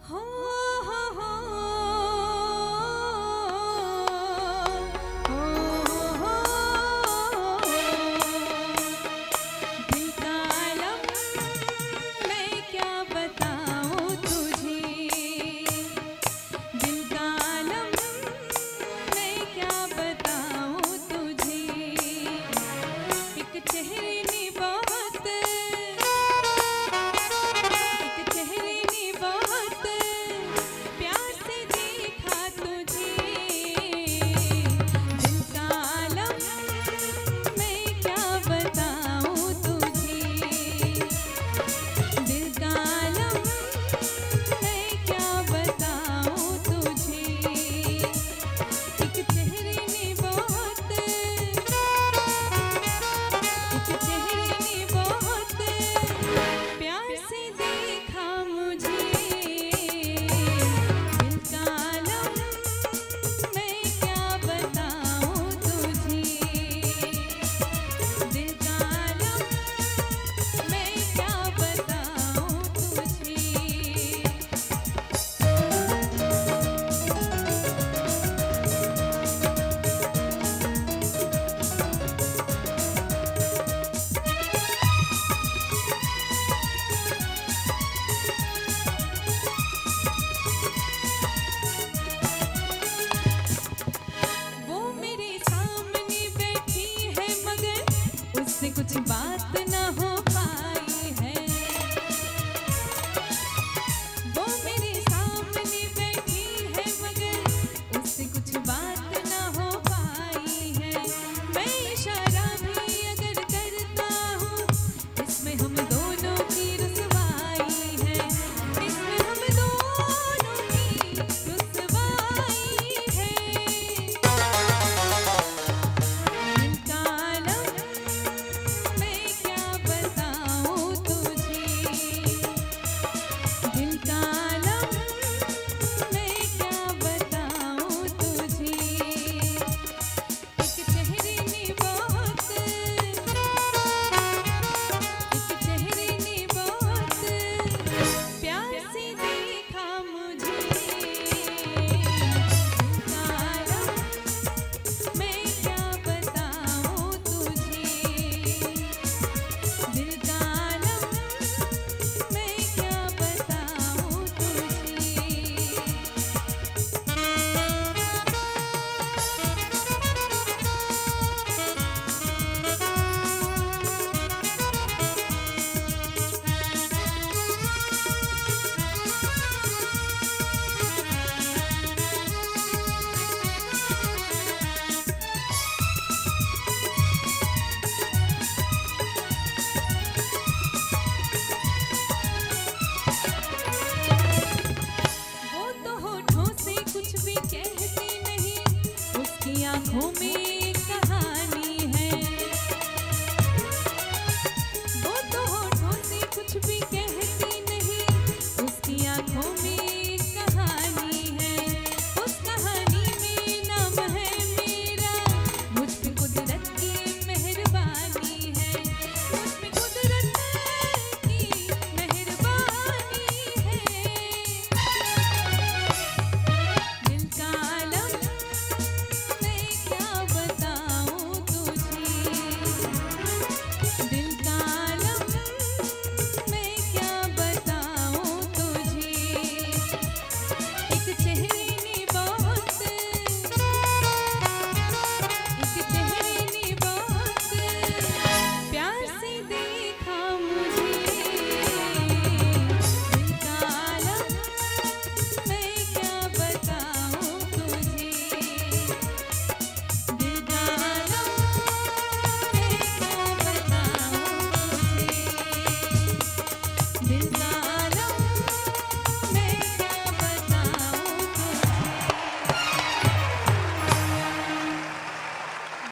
हो हो हो हो हो दिल का आलम मैं क्या बताऊं तुझे दिल का आलम मैं क्या बताऊं तुझे एक चेहरे ने बहुत प्यार से देखा तुझे दिल का आलम मैं क्या बताऊं तुझे दिल का आलम मैं क्या बताऊं तुझे एक चेहरे ने बहुत प्यार से देखा मुझे दिल का आलम मैं क्या बताऊं तुझे दिल का आलम मैं क्या बताऊं तुझे वो मेरे सामने बैठी है मगर उससे कुछ बात ना हो पाई है वो मेरे सामने बैठी है मगर उससे कुछ बात ना हो पाई है मैं इशारा भी अगर करता हूँ इसमें हम दोनों की रुसवाई है इसमें हम दोनों की रुसवाई है दिल का आलम मैं क्या बताऊं तुझे दिल का आलम मैं क्या बताऊं तुझे एक चेहरे ने बहुत प्यार से देखा मुझे दिल का आलम मैं क्या बताऊं तुझे दिल का आलम मैं क्या बताऊं वो तो होठों से कुछ भी कहती नहीं उसकी आंखों में एक कहानी है वो तो होठों से कुछ भी कहती नहीं उसकी आंखों में एक कहानी है उस कहानी में नाम है मेरा मुझ पे कुदरत की मेहरबानी है मुझ पे कुदरत की मेहरबानी है दिल का आलम मैं क्या बताऊं तुझे दिल का आलम मैं क्या बताऊं तुझे एक चेहरे ने बहुत प्यार से देखा मुझे दिल का आलम मैं क्या बताऊं तुझे दिल का आलम मैं क्या बताऊं तुझे दिल का